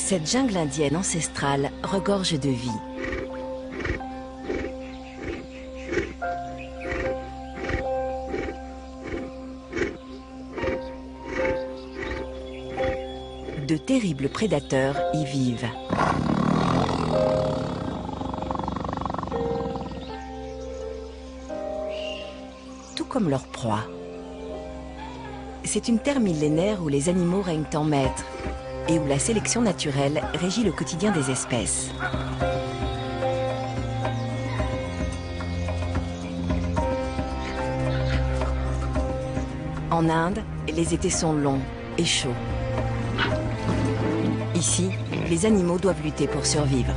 Cette jungle indienne ancestrale regorge de vie. De terribles prédateurs y vivent. Tout comme leur proie. C'est une terre millénaire où les animaux règnent en maîtres et où la sélection naturelle régit le quotidien des espèces. En Inde, les étés sont longs et chauds. Ici, les animaux doivent lutter pour survivre.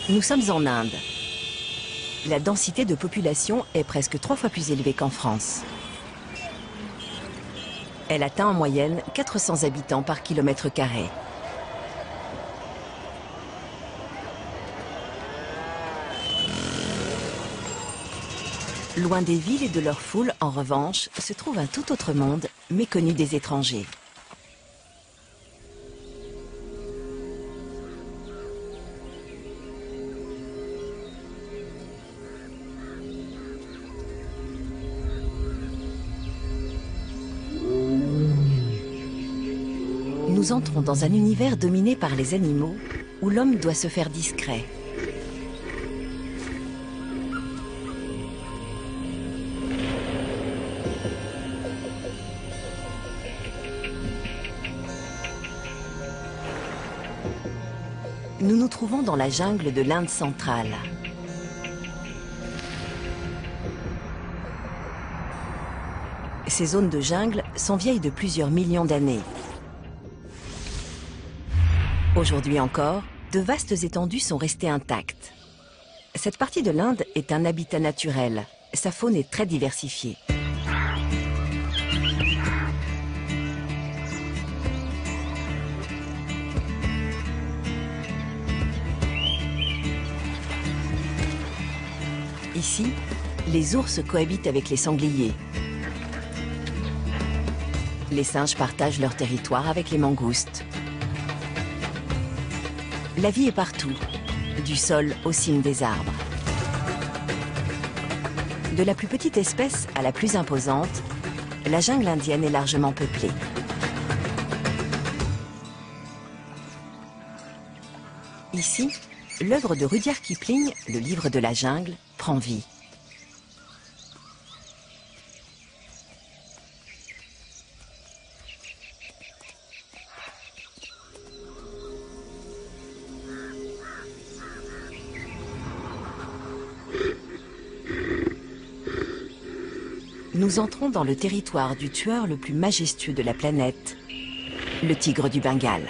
Nous sommes en Inde. La densité de population est presque 3 fois plus élevée qu'en France. Elle atteint en moyenne 400 habitants par kilomètre carré. Loin des villes et de leurs foules, en revanche, se trouve un tout autre monde, méconnu des étrangers. Nous entrons dans un univers dominé par les animaux, où l'homme doit se faire discret. Nous nous trouvons dans la jungle de l'Inde centrale. Ces zones de jungle sont vieilles de plusieurs millions d'années. Aujourd'hui encore, de vastes étendues sont restées intactes. Cette partie de l'Inde est un habitat naturel. Sa faune est très diversifiée. Ici, les ours cohabitent avec les sangliers. Les singes partagent leur territoire avec les mangoustes. La vie est partout, du sol aux cimes des arbres. De la plus petite espèce à la plus imposante, la jungle indienne est largement peuplée. Ici, l'œuvre de Rudyard Kipling, Le livre de la jungle, prend vie. Nous entrons dans le territoire du tueur le plus majestueux de la planète, le tigre du Bengale.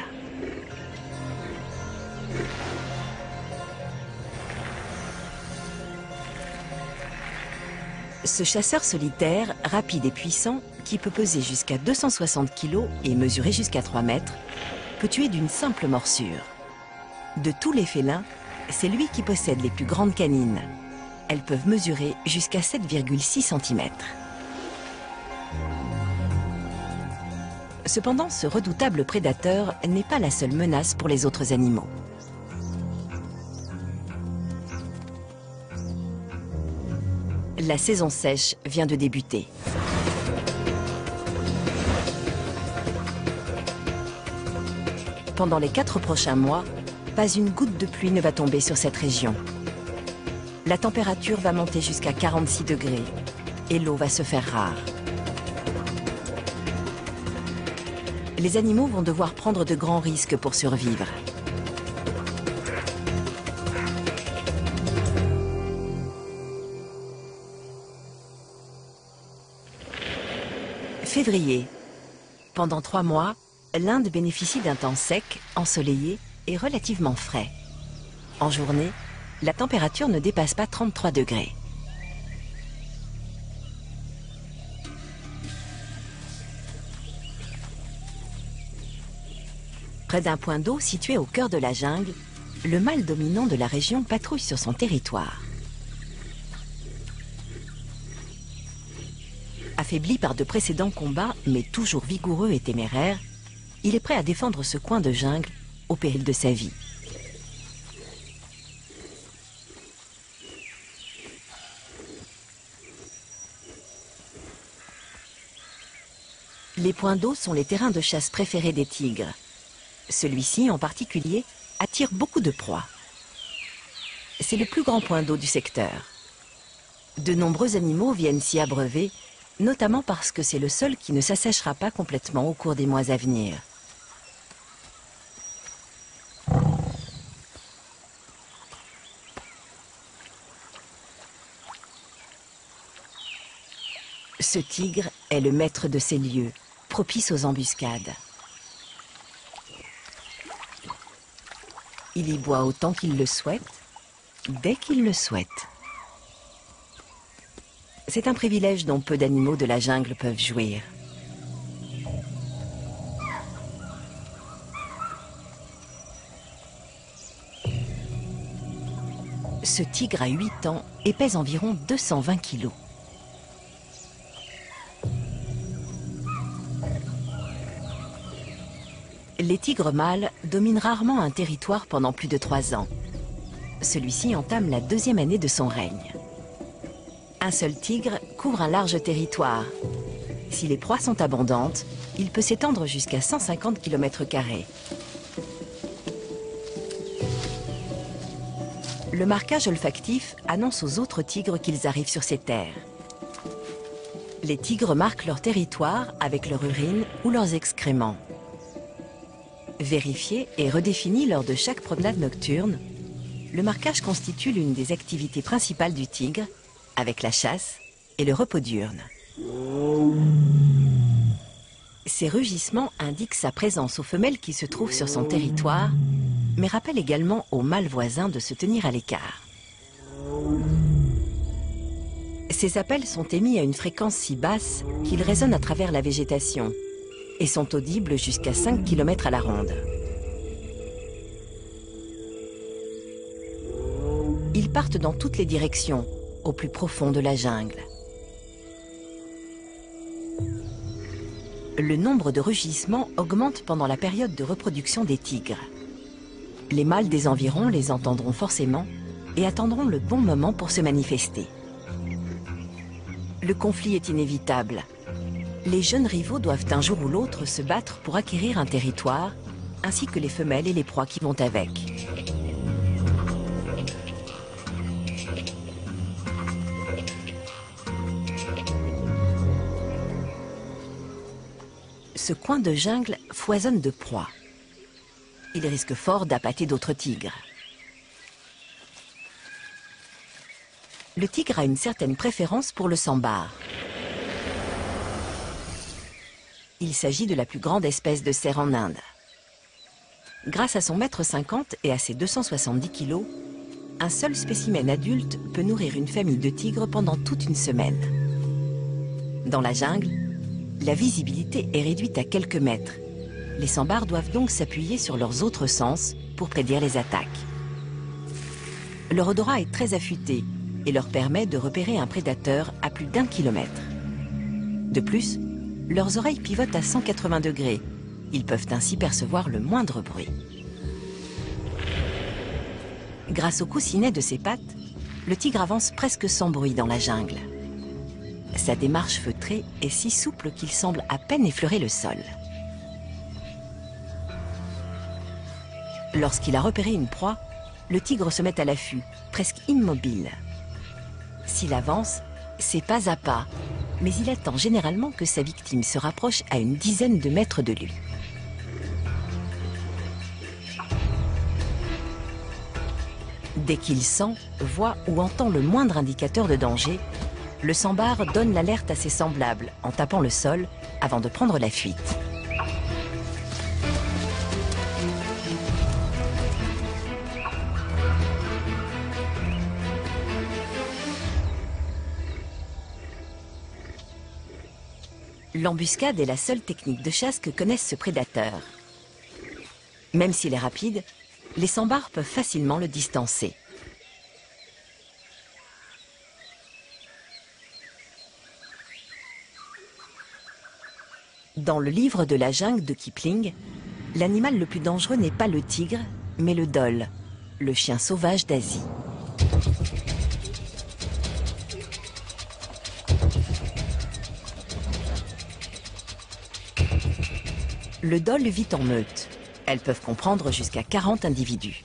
Ce chasseur solitaire, rapide et puissant, qui peut peser jusqu'à 260 kg et mesurer jusqu'à 3 mètres, peut tuer d'une simple morsure. De tous les félins, c'est lui qui possède les plus grandes canines. Elles peuvent mesurer jusqu'à 7,6 cm. Cependant, ce redoutable prédateur n'est pas la seule menace pour les autres animaux. La saison sèche vient de débuter. Pendant les 4 prochains mois, pas une goutte de pluie ne va tomber sur cette région. La température va monter jusqu'à 46 degrés et l'eau va se faire rare. Les animaux vont devoir prendre de grands risques pour survivre. Février. Pendant 3 mois, l'Inde bénéficie d'un temps sec, ensoleillé et relativement frais. En journée, la température ne dépasse pas 33 degrés. Près d'un point d'eau situé au cœur de la jungle, le mâle dominant de la région patrouille sur son territoire. Affaibli par de précédents combats, mais toujours vigoureux et téméraire, il est prêt à défendre ce coin de jungle au péril de sa vie. Les points d'eau sont les terrains de chasse préférés des tigres. Celui-ci, en particulier, attire beaucoup de proies. C'est le plus grand point d'eau du secteur. De nombreux animaux viennent s'y abreuver, notamment parce que c'est le seul qui ne s'assèchera pas complètement au cours des mois à venir. Ce tigre est le maître de ces lieux, propice aux embuscades. Il y boit autant qu'il le souhaite, dès qu'il le souhaite. C'est un privilège dont peu d'animaux de la jungle peuvent jouir. Ce tigre a 8 ans et pèse environ 220 kilos. Les tigres mâles dominent rarement un territoire pendant plus de 3 ans. Celui-ci entame la 2e année de son règne. Un seul tigre couvre un large territoire. Si les proies sont abondantes, il peut s'étendre jusqu'à 150 km². Le marquage olfactif annonce aux autres tigres qu'ils arrivent sur ces terres. Les tigres marquent leur territoire avec leur urine ou leurs excréments. Vérifié et redéfini lors de chaque promenade nocturne, le marquage constitue l'une des activités principales du tigre, avec la chasse et le repos diurne. Ces rugissements indiquent sa présence aux femelles qui se trouvent sur son territoire, mais rappellent également aux mâles voisins de se tenir à l'écart. Ces appels sont émis à une fréquence si basse qu'ils résonnent à travers la végétation et sont audibles jusqu'à 5 km à la ronde. Ils partent dans toutes les directions, au plus profond de la jungle. Le nombre de rugissements augmente pendant la période de reproduction des tigres. Les mâles des environs les entendront forcément et attendront le bon moment pour se manifester. Le conflit est inévitable. Les jeunes rivaux doivent un jour ou l'autre se battre pour acquérir un territoire, ainsi que les femelles et les proies qui vont avec. Ce coin de jungle foisonne de proies. Il risque fort d'appâter d'autres tigres. Le tigre a une certaine préférence pour le sambar. Il s'agit de la plus grande espèce de cerf en Inde. Grâce à son 1,50 m et à ses 270 kg, un seul spécimen adulte peut nourrir une famille de tigres pendant toute une semaine. Dans la jungle, la visibilité est réduite à quelques mètres. Les sambars doivent donc s'appuyer sur leurs autres sens pour prédire les attaques. Leur odorat est très affûté et leur permet de repérer un prédateur à plus d'1 kilomètre. De plus, leurs oreilles pivotent à 180 degrés. Ils peuvent ainsi percevoir le moindre bruit. Grâce au coussinet de ses pattes, le tigre avance presque sans bruit dans la jungle. Sa démarche feutrée est si souple qu'il semble à peine effleurer le sol. Lorsqu'il a repéré une proie, le tigre se met à l'affût, presque immobile. S'il avance, c'est pas à pas, mais il attend généralement que sa victime se rapproche à une dizaine de mètres de lui. Dès qu'il sent, voit ou entend le moindre indicateur de danger, le sambar donne l'alerte à ses semblables en tapant le sol avant de prendre la fuite. L'embuscade est la seule technique de chasse que connaisse ce prédateur. Même s'il est rapide, les sambares peuvent facilement le distancer. Dans le livre de la jungle de Kipling, l'animal le plus dangereux n'est pas le tigre, mais le dhole, le chien sauvage d'Asie. Le dhole vit en meute. Elles peuvent comprendre jusqu'à 40 individus.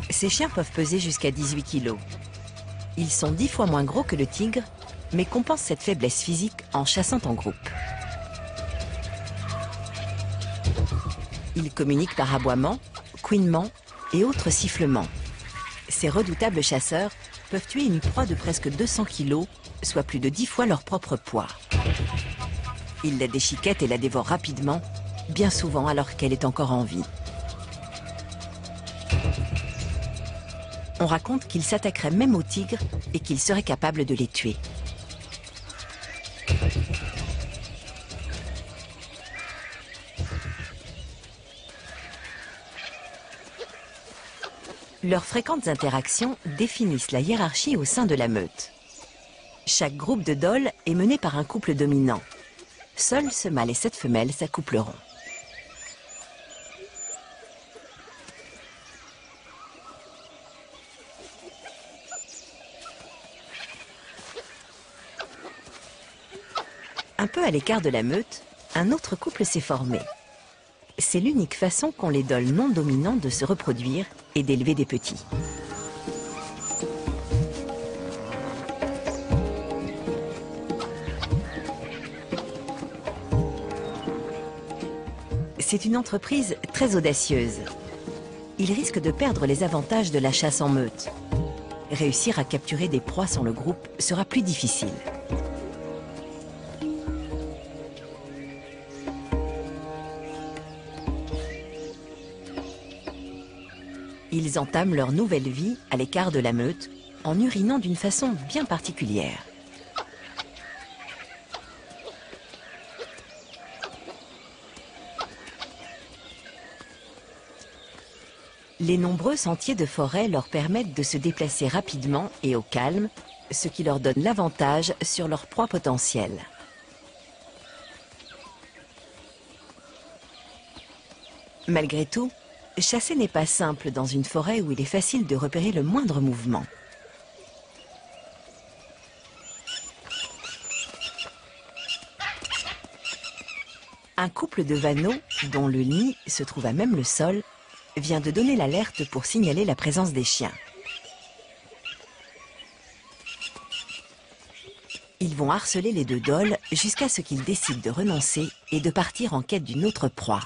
Ces chiens peuvent peser jusqu'à 18 kg. Ils sont 10 fois moins gros que le tigre, mais compensent cette faiblesse physique en chassant en groupe. Ils communiquent par aboiement, couinement et autres sifflements. Ces redoutables chasseurs peuvent tuer une proie de presque 200 kg, soit plus de 10 fois leur propre poids. Ils la déchiquettent et la dévorent rapidement, bien souvent alors qu'elle est encore en vie. On raconte qu'ils s'attaqueraient même aux tigres et qu'ils seraient capables de les tuer. Leurs fréquentes interactions définissent la hiérarchie au sein de la meute. Chaque groupe de dholes est mené par un couple dominant. Seuls ce mâle et cette femelle s'accoupleront. Un peu à l'écart de la meute, un autre couple s'est formé. C'est l'unique façon qu'ont les dholes non dominants de se reproduire et d'élever des petits. C'est une entreprise très audacieuse. Ils risquent de perdre les avantages de la chasse en meute. Réussir à capturer des proies sans le groupe sera plus difficile. Ils entament leur nouvelle vie à l'écart de la meute en urinant d'une façon bien particulière. Les nombreux sentiers de forêt leur permettent de se déplacer rapidement et au calme, ce qui leur donne l'avantage sur leur proie potentielle. Malgré tout, chasser n'est pas simple dans une forêt où il est facile de repérer le moindre mouvement. Un couple de vanneaux, dont le nid se trouve à même le sol, vient de donner l'alerte pour signaler la présence des chiens. Ils vont harceler les deux dholes jusqu'à ce qu'ils décident de renoncer et de partir en quête d'une autre proie.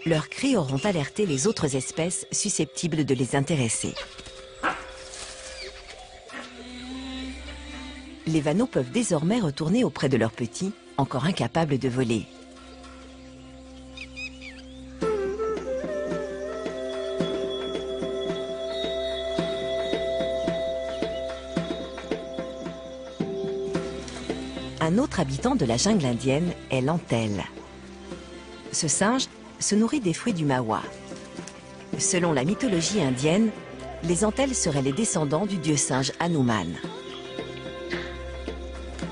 Leurs cris auront alerté les autres espèces susceptibles de les intéresser. Les vanneaux peuvent désormais retourner auprès de leurs petits, encore incapables de voler. Un autre habitant de la jungle indienne est l'antelle. Ce singe se nourrit des fruits du mawa. Selon la mythologie indienne, les antelles seraient les descendants du dieu singe Hanuman.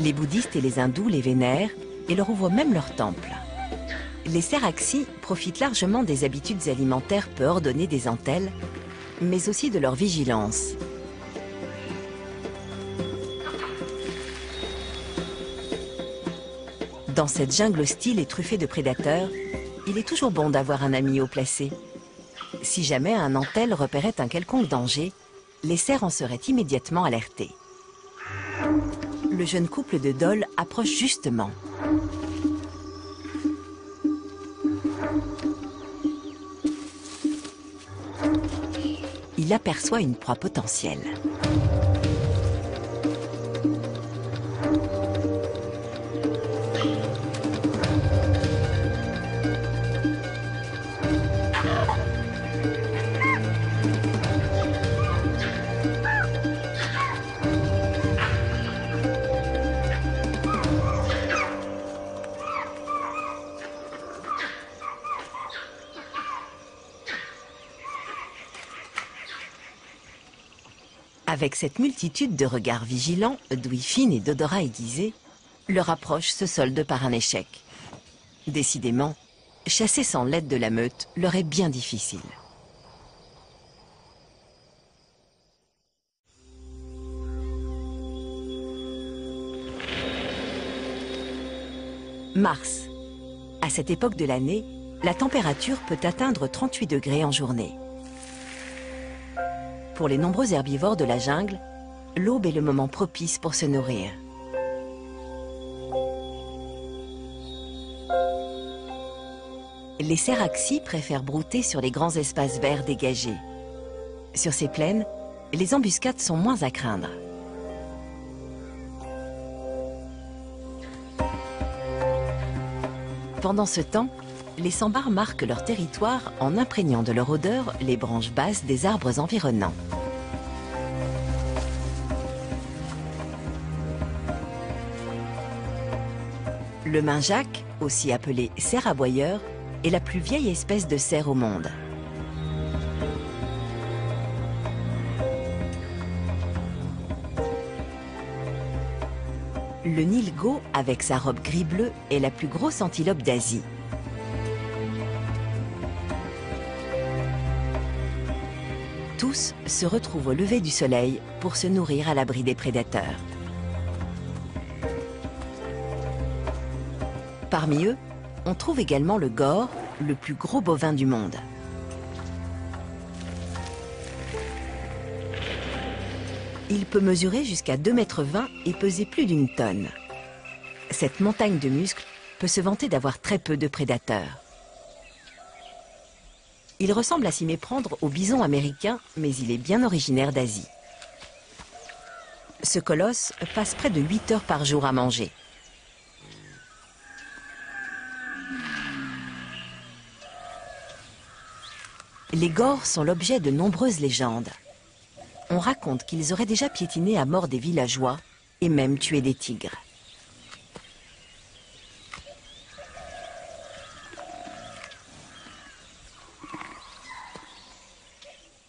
Les bouddhistes et les hindous les vénèrent et leur ouvrent même leur temple. Les Seraxis profitent largement des habitudes alimentaires peu ordonnées des antelles, mais aussi de leur vigilance. Dans cette jungle hostile et truffée de prédateurs, il est toujours bon d'avoir un ami haut placé. Si jamais un antelle repérait un quelconque danger, les cerfs en seraient immédiatement alertés. Le jeune couple de dholes approche justement. Il aperçoit une proie potentielle. Avec cette multitude de regards vigilants, d'ouïes fines et d'odorats aiguisés, leur approche se solde par un échec. Décidément, chasser sans l'aide de la meute leur est bien difficile. Mars. À cette époque de l'année, la température peut atteindre 38 degrés en journée. Pour les nombreux herbivores de la jungle, l'aube est le moment propice pour se nourrir. Les céraxis préfèrent brouter sur les grands espaces verts dégagés. Sur ces plaines, les embuscades sont moins à craindre. Pendant ce temps, les sambars marquent leur territoire en imprégnant de leur odeur les branches basses des arbres environnants. Le minjac, aussi appelé cerf aboyeur, est la plus vieille espèce de cerf au monde. Le nilgo, avec sa robe gris-bleu, est la plus grosse antilope d'Asie. Tous se retrouvent au lever du soleil pour se nourrir à l'abri des prédateurs. Parmi eux, on trouve également le gor, le plus gros bovin du monde. Il peut mesurer jusqu'à 2,20 m et peser plus d'1 tonne. Cette montagne de muscles peut se vanter d'avoir très peu de prédateurs. Il ressemble à s'y méprendre au bison américain, mais il est bien originaire d'Asie. Ce colosse passe près de 8 heures par jour à manger. Les gors sont l'objet de nombreuses légendes. On raconte qu'ils auraient déjà piétiné à mort des villageois et même tué des tigres.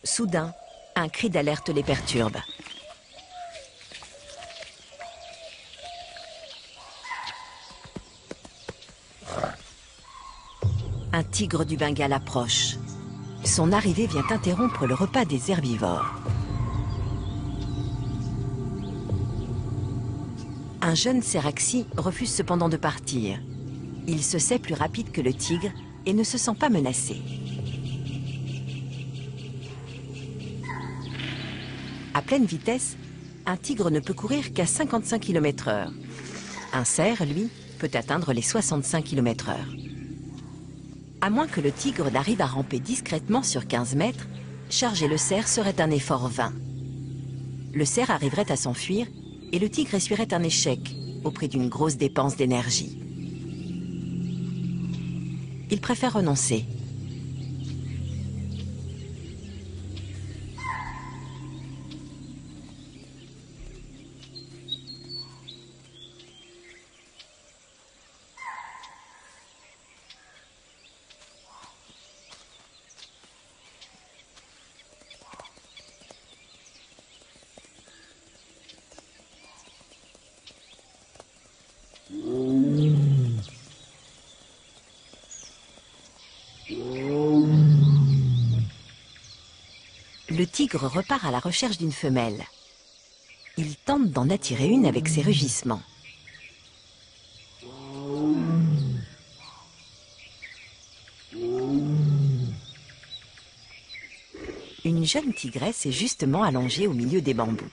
Soudain, un cri d'alerte les perturbe. Un tigre du Bengale approche. Son arrivée vient interrompre le repas des herbivores. Un jeune céraxie refuse cependant de partir. Il se sait plus rapide que le tigre et ne se sent pas menacé. À pleine vitesse, un tigre ne peut courir qu'à 55 km/h. Un cerf, lui, peut atteindre les 65 km/h. À moins que le tigre n'arrive à ramper discrètement sur 15 mètres, charger le cerf serait un effort vain. Le cerf arriverait à s'enfuir et le tigre essuierait un échec au prix d'une grosse dépense d'énergie. Il préfère renoncer. Le tigre repart à la recherche d'une femelle. Il tente d'en attirer une avec ses rugissements. Une jeune tigresse est justement allongée au milieu des bambous.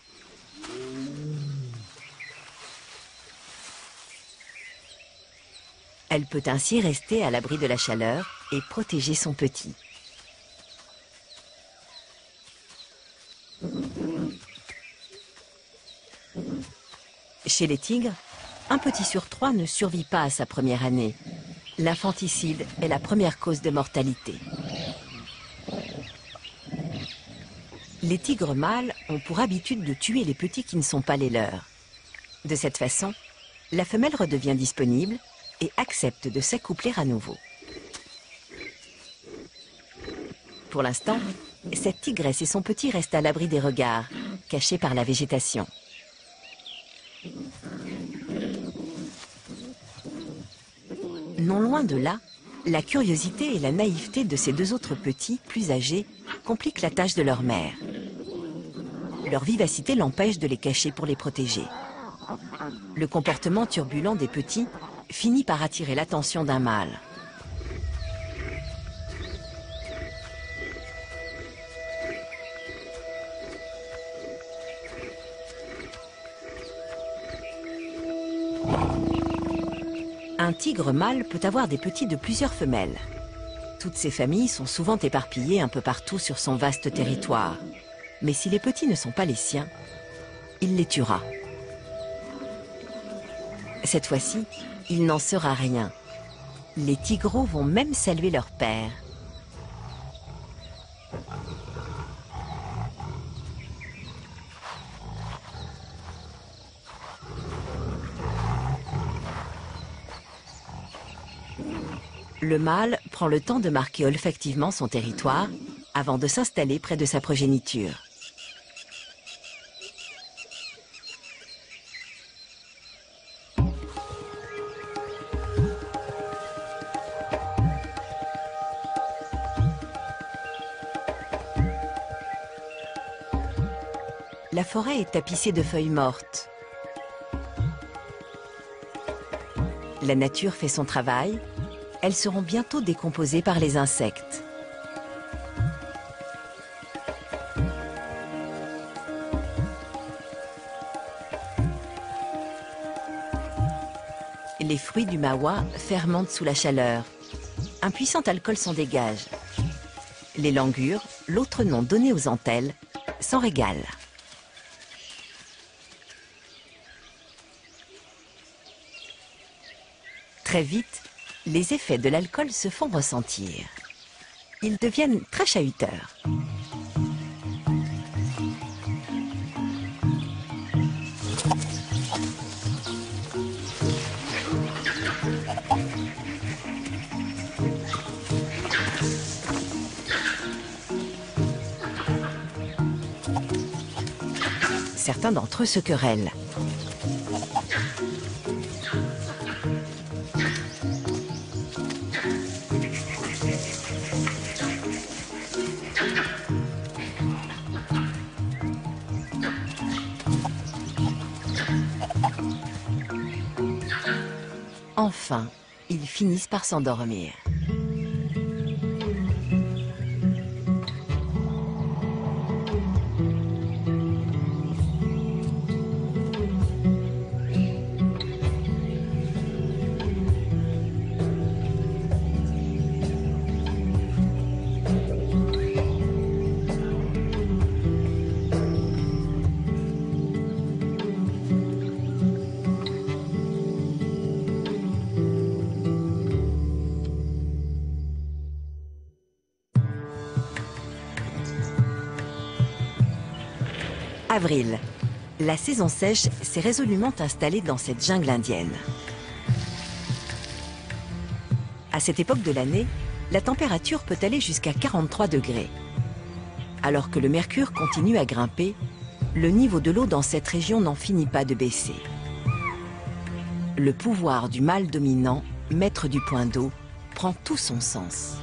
Elle peut ainsi rester à l'abri de la chaleur et protéger son petit. Chez les tigres, un petit sur 3 ne survit pas à sa première année. L'infanticide est la première cause de mortalité. Les tigres mâles ont pour habitude de tuer les petits qui ne sont pas les leurs. De cette façon, la femelle redevient disponible et accepte de s'accoupler à nouveau. Pour l'instant, cette tigresse et son petit restent à l'abri des regards, cachés par la végétation. Non loin de là, la curiosité et la naïveté de ces deux autres petits, plus âgés, compliquent la tâche de leur mère. Leur vivacité l'empêche de les cacher pour les protéger. Le comportement turbulent des petits finit par attirer l'attention d'un mâle. Un tigre mâle peut avoir des petits de plusieurs femelles. Toutes ces familles sont souvent éparpillées un peu partout sur son vaste territoire. Mais si les petits ne sont pas les siens, il les tuera. Cette fois-ci, il n'en sera rien. Les tigreaux vont même saluer leur père. Le mâle prend le temps de marquer olfactivement son territoire avant de s'installer près de sa progéniture. La forêt est tapissée de feuilles mortes. La nature fait son travail. Elles seront bientôt décomposées par les insectes. Les fruits du mawa fermentent sous la chaleur. Un puissant alcool s'en dégage. Les langurs, l'autre nom donné aux entelles, s'en régalent. Très vite, les effets de l'alcool se font ressentir. Ils deviennent très chahuteurs. Certains d'entre eux se querellent. Enfin, ils finissent par s'endormir. Avril. La saison sèche s'est résolument installée dans cette jungle indienne. À cette époque de l'année, la température peut aller jusqu'à 43 degrés. Alors que le mercure continue à grimper, le niveau de l'eau dans cette région n'en finit pas de baisser. Le pouvoir du mâle dominant, maître du point d'eau, prend tout son sens.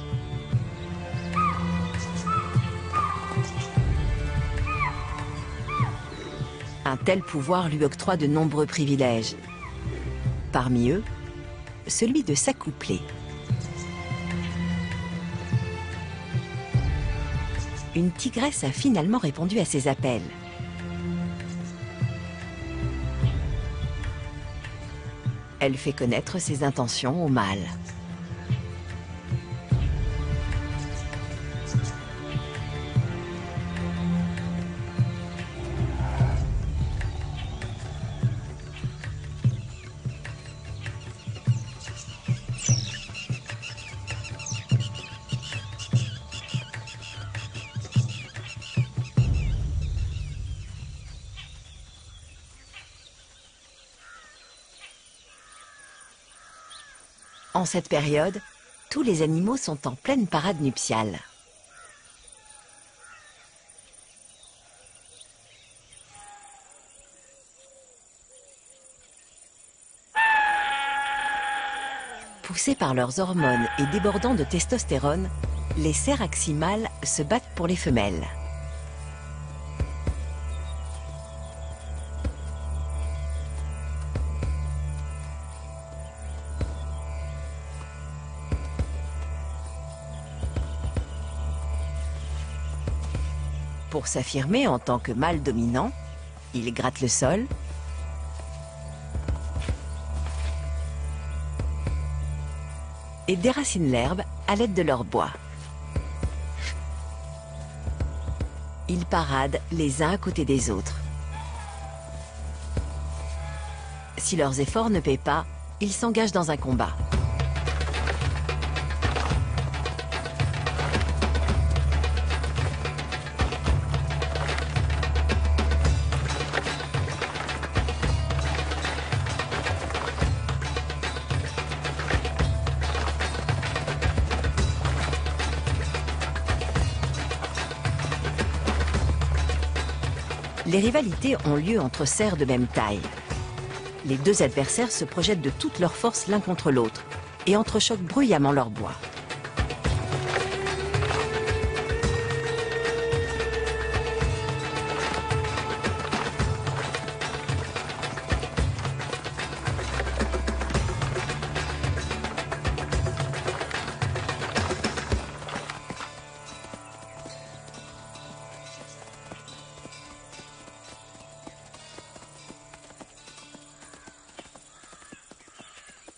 Un tel pouvoir lui octroie de nombreux privilèges. Parmi eux, celui de s'accoupler. Une tigresse a finalement répondu à ses appels. Elle fait connaître ses intentions au mâle. En cette période, tous les animaux sont en pleine parade nuptiale. Poussés par leurs hormones et débordant de testostérone, les cerfs axi mâles se battent pour les femelles. Pour s'affirmer en tant que mâle dominant, ils grattent le sol, et déracinent l'herbe à l'aide de leur bois. Ils paradent les uns à côté des autres. Si leurs efforts ne paient pas, ils s'engagent dans un combat. Les rivalités ont lieu entre cerfs de même taille. Les deux adversaires se projettent de toute leur force l'un contre l'autre et entrechoquent bruyamment leur bois.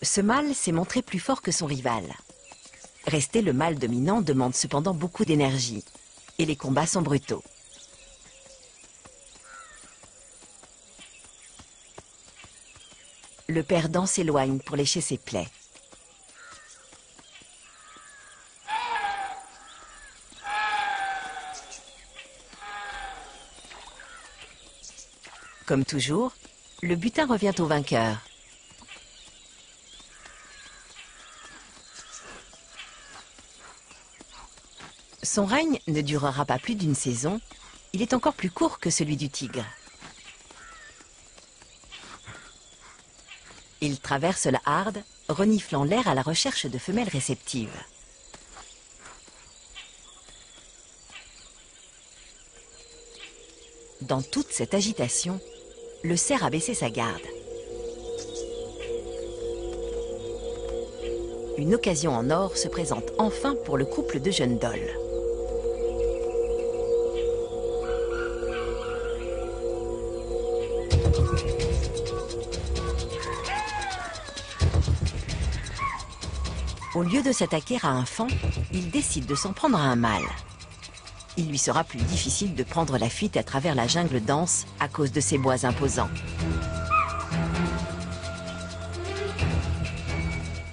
Ce mâle s'est montré plus fort que son rival. Rester le mâle dominant demande cependant beaucoup d'énergie, et les combats sont brutaux. Le perdant s'éloigne pour lécher ses plaies. Comme toujours, le butin revient au vainqueur. Son règne ne durera pas plus d'une saison, il est encore plus court que celui du tigre. Il traverse la harde, reniflant l'air à la recherche de femelles réceptives. Dans toute cette agitation, le cerf a baissé sa garde. Une occasion en or se présente enfin pour le couple de jeunes dholes. Au lieu de s'attaquer à un faon, il décide de s'en prendre à un mâle. Il lui sera plus difficile de prendre la fuite à travers la jungle dense à cause de ses bois imposants.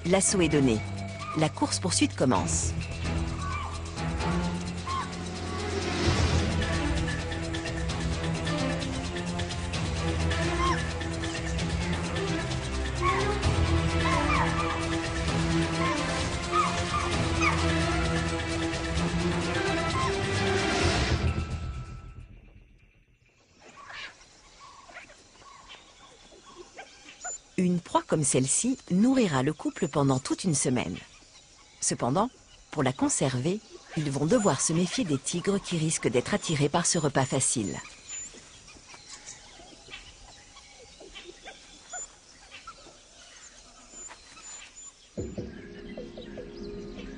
L'assaut est donné. La course-poursuite commence. Une proie comme celle-ci nourrira le couple pendant toute une semaine. Cependant, pour la conserver, ils vont devoir se méfier des tigres qui risquent d'être attirés par ce repas facile.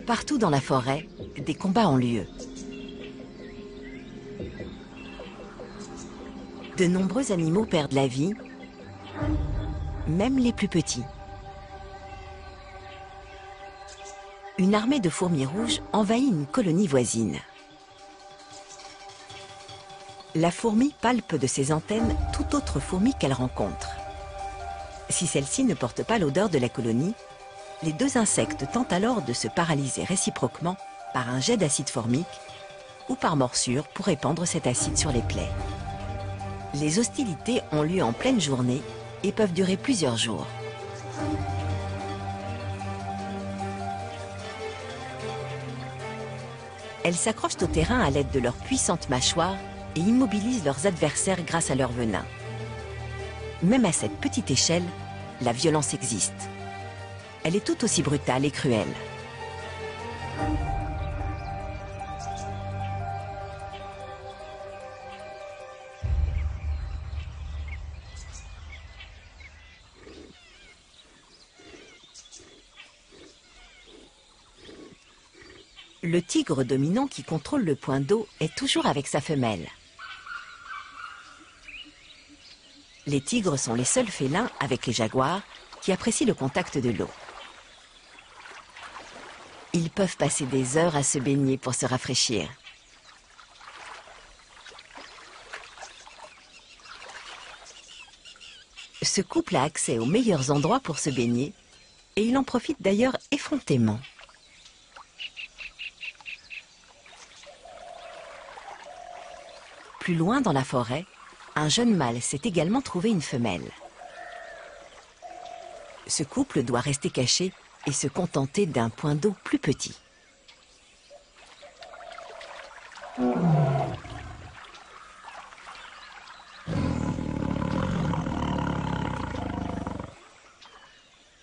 Partout dans la forêt, des combats ont lieu. De nombreux animaux perdent la vie, même les plus petits. Une armée de fourmis rouges envahit une colonie voisine. La fourmi palpe de ses antennes toute autre fourmi qu'elle rencontre. Si celle-ci ne porte pas l'odeur de la colonie, les deux insectes tentent alors de se paralyser réciproquement par un jet d'acide formique ou par morsure pour répandre cet acide sur les plaies. Les hostilités ont lieu en pleine journée et peuvent durer plusieurs jours. Elles s'accrochent au terrain à l'aide de leurs puissantes mâchoires et immobilisent leurs adversaires grâce à leur venin. Même à cette petite échelle, la violence existe. elle est tout aussi brutale et cruelle. Le tigre dominant qui contrôle le point d'eau est toujours avec sa femelle. Les tigres sont les seuls félins, avec les jaguars, qui apprécient le contact de l'eau. Ils peuvent passer des heures à se baigner pour se rafraîchir. Ce couple a accès aux meilleurs endroits pour se baigner et il en profite d'ailleurs effrontément. Plus loin dans la forêt, un jeune mâle s'est également trouvé une femelle. Ce couple doit rester caché et se contenter d'un point d'eau plus petit.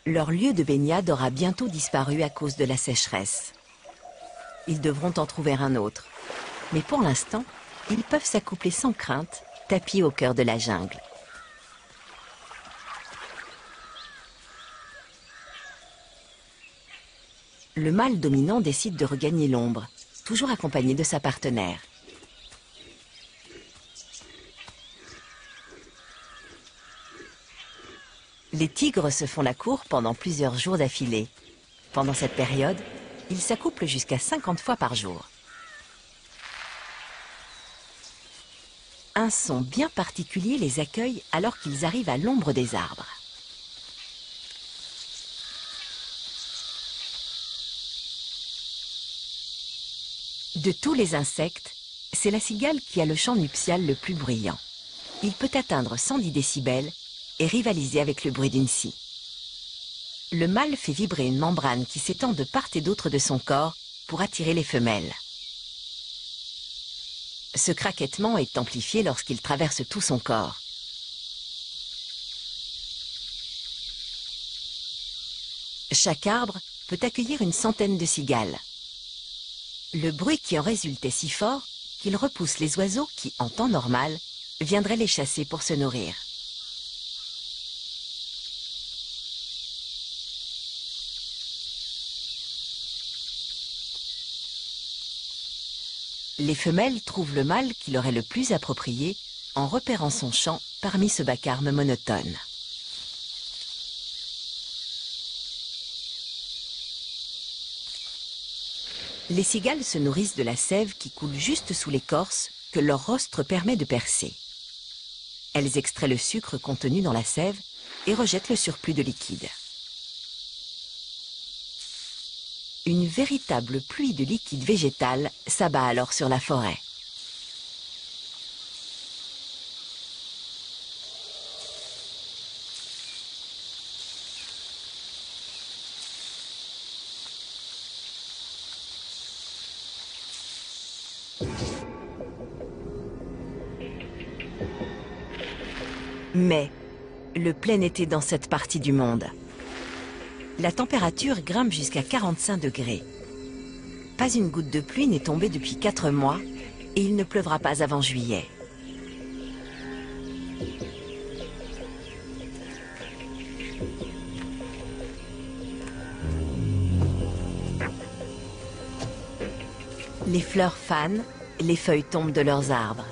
Leur lieu de baignade aura bientôt disparu à cause de la sécheresse. Ils devront en trouver un autre. Mais pour l'instant, ils peuvent s'accoupler sans crainte, tapis au cœur de la jungle. Le mâle dominant décide de regagner l'ombre, toujours accompagné de sa partenaire. Les tigres se font la cour pendant plusieurs jours d'affilée. Pendant cette période, ils s'accouplent jusqu'à 50 fois par jour. Un son bien particulier les accueille alors qu'ils arrivent à l'ombre des arbres. De tous les insectes, c'est la cigale qui a le chant nuptial le plus bruyant. Il peut atteindre 110 décibels et rivaliser avec le bruit d'une scie. Le mâle fait vibrer une membrane qui s'étend de part et d'autre de son corps pour attirer les femelles. Ce craquettement est amplifié lorsqu'il traverse tout son corps. Chaque arbre peut accueillir une centaine de cigales. Le bruit qui en résulte est si fort qu'il repousse les oiseaux qui, en temps normal, viendraient les chasser pour se nourrir. Les femelles trouvent le mâle qui leur est le plus approprié en repérant son chant parmi ce vacarme monotone. Les cigales se nourrissent de la sève qui coule juste sous l'écorce que leur rostre permet de percer. Elles extraient le sucre contenu dans la sève et rejettent le surplus de liquide. Une véritable pluie de liquide végétal s'abat alors sur la forêt. Mais le plein été dans cette partie du monde. La température grimpe jusqu'à 45 degrés. Pas une goutte de pluie n'est tombée depuis 4 mois et il ne pleuvra pas avant juillet. Les fleurs fanent, les feuilles tombent de leurs arbres.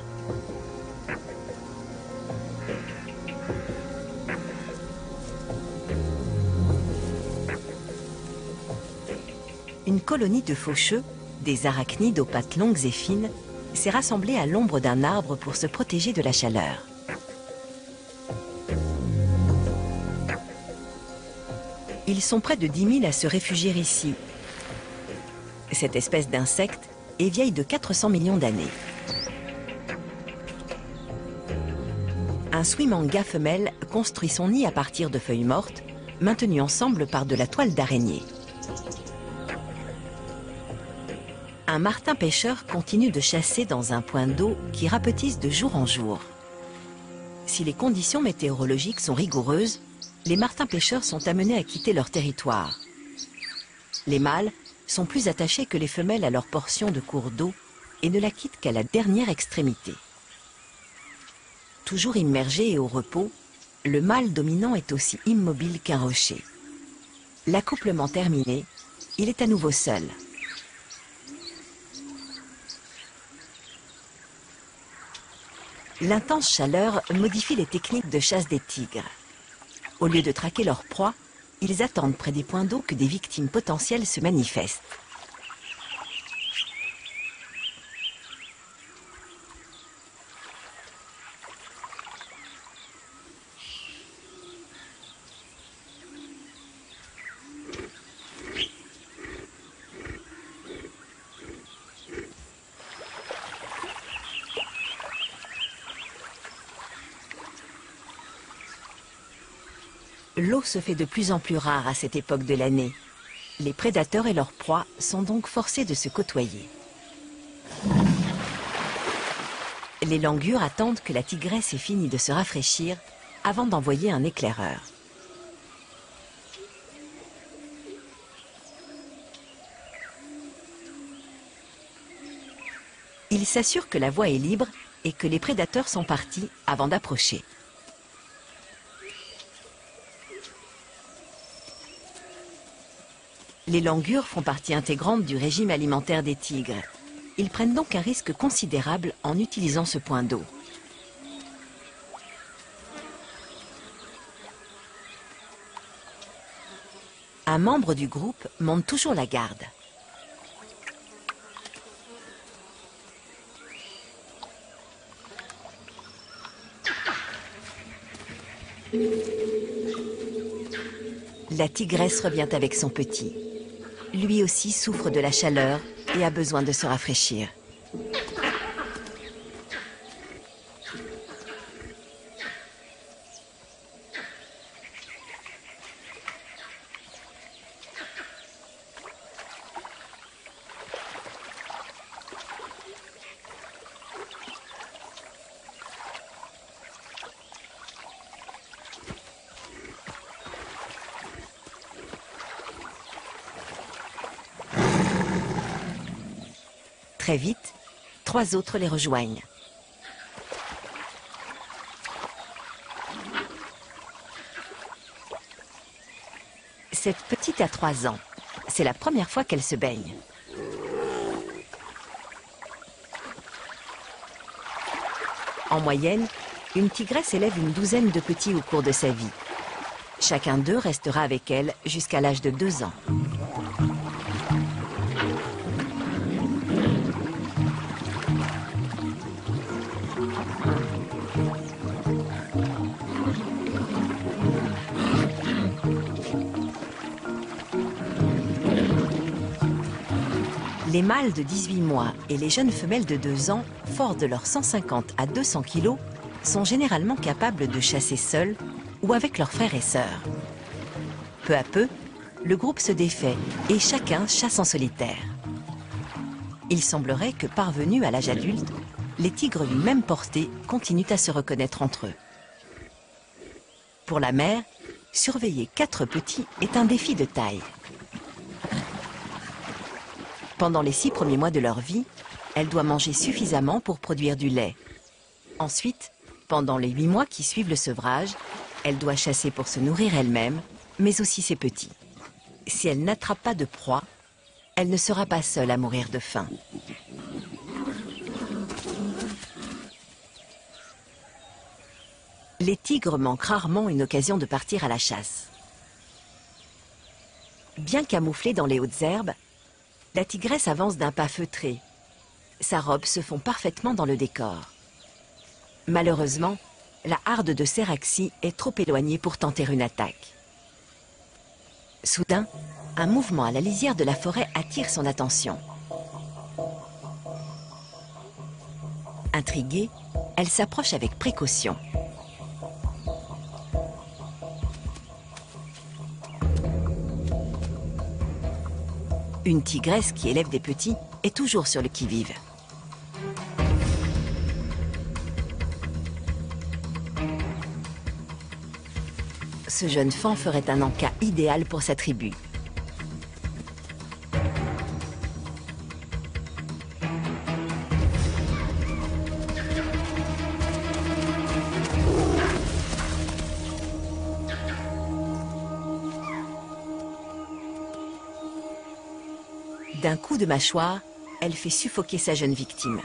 Une colonie de faucheux, des arachnides aux pattes longues et fines, s'est rassemblée à l'ombre d'un arbre pour se protéger de la chaleur. Ils sont près de 10 000 à se réfugier ici. Cette espèce d'insecte est vieille de 400 millions d'années. Un swimanga femelle construit son nid à partir de feuilles mortes, maintenues ensemble par de la toile d'araignée. Un martin pêcheur continue de chasser dans un point d'eau qui rapetisse de jour en jour. Si les conditions météorologiques sont rigoureuses, les martins pêcheurs sont amenés à quitter leur territoire. Les mâles sont plus attachés que les femelles à leur portion de cours d'eau et ne la quittent qu'à la dernière extrémité. Toujours immergé et au repos, le mâle dominant est aussi immobile qu'un rocher. L'accouplement terminé, il est à nouveau seul. L'intense chaleur modifie les techniques de chasse des tigres. Au lieu de traquer leur proie, ils attendent près des points d'eau que des victimes potentielles se manifestent. L'eau se fait de plus en plus rare à cette époque de l'année. Les prédateurs et leurs proies sont donc forcés de se côtoyer. Les langurs attendent que la tigresse ait fini de se rafraîchir avant d'envoyer un éclaireur. Il s'assure que la voie est libre et que les prédateurs sont partis avant d'approcher. Les langurs font partie intégrante du régime alimentaire des tigres. Ils prennent donc un risque considérable en utilisant ce point d'eau. Un membre du groupe monte toujours la garde. La tigresse revient avec son petit. Lui aussi souffre de la chaleur et a besoin de se rafraîchir. Très vite, 3 autres les rejoignent. Cette petite a 3 ans. C'est la première fois qu'elle se baigne. En moyenne, une tigresse élève une douzaine de petits au cours de sa vie. Chacun d'eux restera avec elle jusqu'à l'âge de 2 ans. Les mâles de 18 mois et les jeunes femelles de 2 ans, forts de leurs 150 à 200 kg, sont généralement capables de chasser seuls ou avec leurs frères et sœurs. Peu à peu, le groupe se défait et chacun chasse en solitaire. Il semblerait que parvenus à l'âge adulte, les tigres d'une même portée continuent à se reconnaître entre eux. Pour la mère, surveiller 4 petits est un défi de taille. Pendant les 6 premiers mois de leur vie, elle doit manger suffisamment pour produire du lait. Ensuite, pendant les 8 mois qui suivent le sevrage, elle doit chasser pour se nourrir elle-même, mais aussi ses petits. Si elle n'attrape pas de proie, elle ne sera pas seule à mourir de faim. Les tigres manquent rarement une occasion de partir à la chasse. Bien camouflée dans les hautes herbes, la tigresse avance d'un pas feutré. Sa robe se fond parfaitement dans le décor. Malheureusement, la harde de Céraxie est trop éloignée pour tenter une attaque. Soudain, un mouvement à la lisière de la forêt attire son attention. Intriguée, elle s'approche avec précaution. Une tigresse qui élève des petits est toujours sur le qui-vive. Ce jeune faon ferait un encas idéal pour sa tribu. D'un coup de mâchoire, elle fait suffoquer sa jeune victime.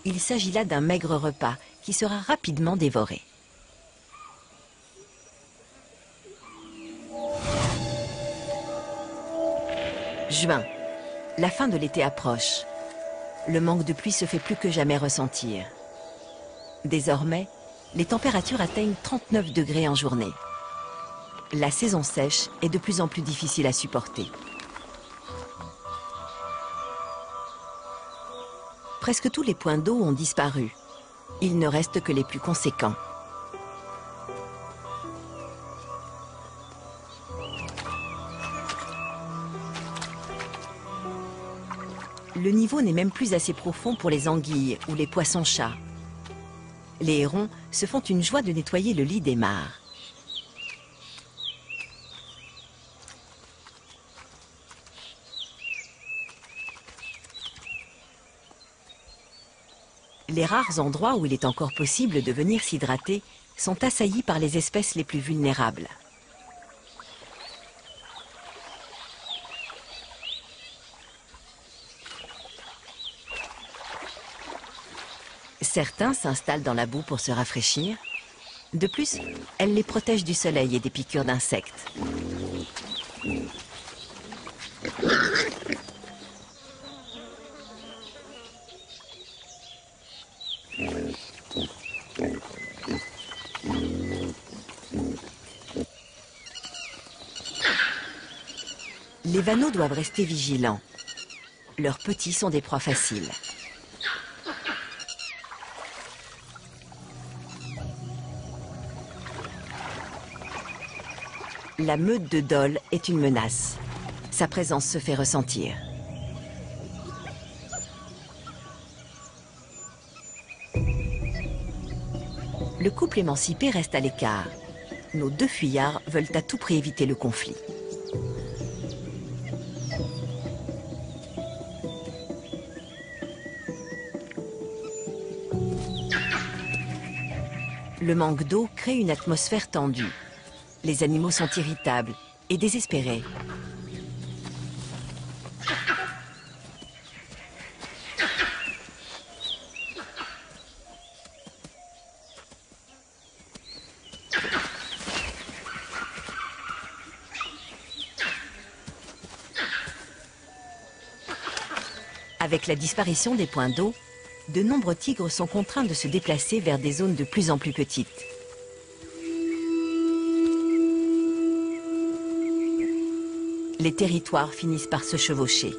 Il s'agit là d'un maigre repas qui sera rapidement dévoré. Juin. La fin de l'été approche. Le manque de pluie se fait plus que jamais ressentir. Désormais, les températures atteignent 39 degrés en journée. La saison sèche est de plus en plus difficile à supporter. Presque tous les points d'eau ont disparu. Il ne reste que les plus conséquents. Le niveau n'est même plus assez profond pour les anguilles ou les poissons-chats. Les hérons se font une joie de nettoyer le lit des mares. Les rares endroits où il est encore possible de venir s'hydrater sont assaillis par les espèces les plus vulnérables. Certains s'installent dans la boue pour se rafraîchir. De plus, elle les protège du soleil et des piqûres d'insectes. Les vanneaux doivent rester vigilants. Leurs petits sont des proies faciles. La meute de dholes est une menace. Sa présence se fait ressentir. Le couple émancipé reste à l'écart. Nos deux fuyards veulent à tout prix éviter le conflit. Le manque d'eau crée une atmosphère tendue. Les animaux sont irritables et désespérés. Avec la disparition des points d'eau, de nombreux tigres sont contraints de se déplacer vers des zones de plus en plus petites. Les territoires finissent par se chevaucher.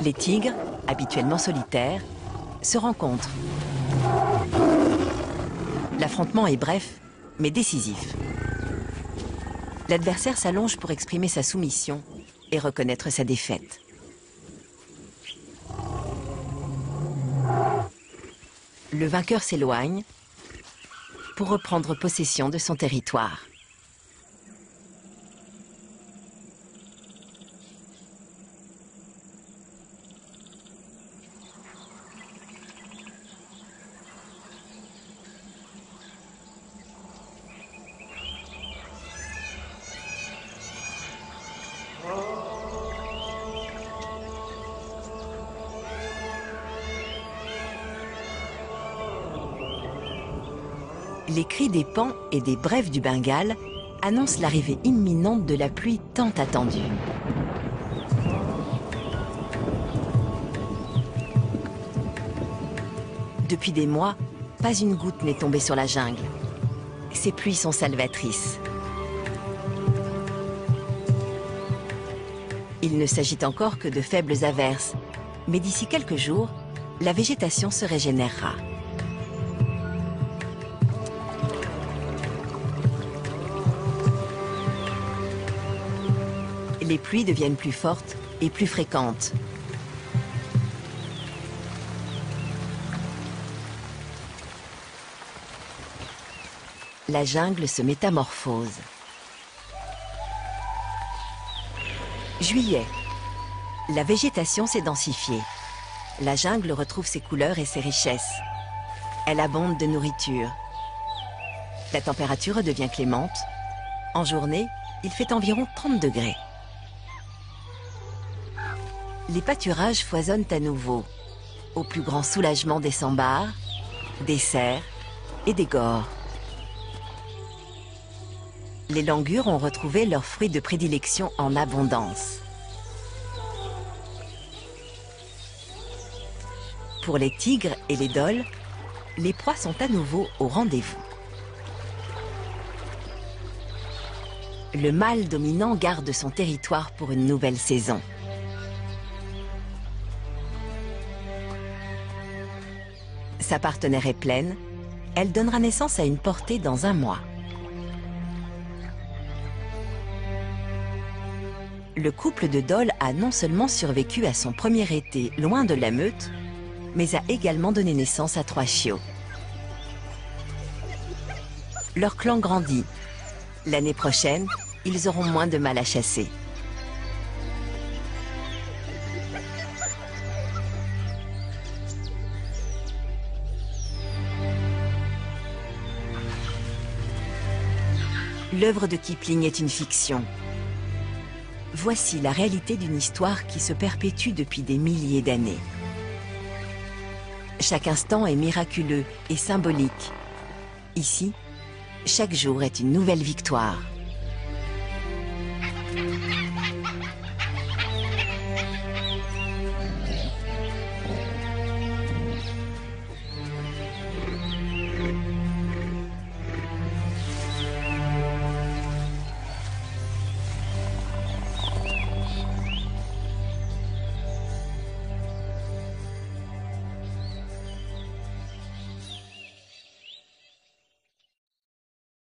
Les tigres, habituellement solitaires, se rencontrent. L'affrontement est bref, mais décisif. L'adversaire s'allonge pour exprimer sa soumission et reconnaître sa défaite. Le vainqueur s'éloigne pour reprendre possession de son territoire. Les cris des paons et des brèves du Bengale annoncent l'arrivée imminente de la pluie tant attendue. Depuis des mois, pas une goutte n'est tombée sur la jungle. Ces pluies sont salvatrices. Il ne s'agit encore que de faibles averses, mais d'ici quelques jours, la végétation se régénérera. Les pluies deviennent plus fortes et plus fréquentes. La jungle se métamorphose. Juillet. La végétation s'est densifiée. La jungle retrouve ses couleurs et ses richesses. Elle abonde de nourriture. La température devient clémente. En journée, il fait environ 30 degrés. Les pâturages foisonnent à nouveau, au plus grand soulagement des sambars, des cerfs et des gores. Les langurs ont retrouvé leurs fruits de prédilection en abondance. Pour les tigres et les dholes, les proies sont à nouveau au rendez-vous. Le mâle dominant garde son territoire pour une nouvelle saison. Sa partenaire est pleine, elle donnera naissance à une portée dans 1 mois. Le couple de dholes a non seulement survécu à son premier été loin de la meute, mais a également donné naissance à 3 chiots. Leur clan grandit. L'année prochaine, ils auront moins de mal à chasser. L'œuvre de Kipling est une fiction. Voici la réalité d'une histoire qui se perpétue depuis des milliers d'années. Chaque instant est miraculeux et symbolique. Ici, chaque jour est une nouvelle victoire.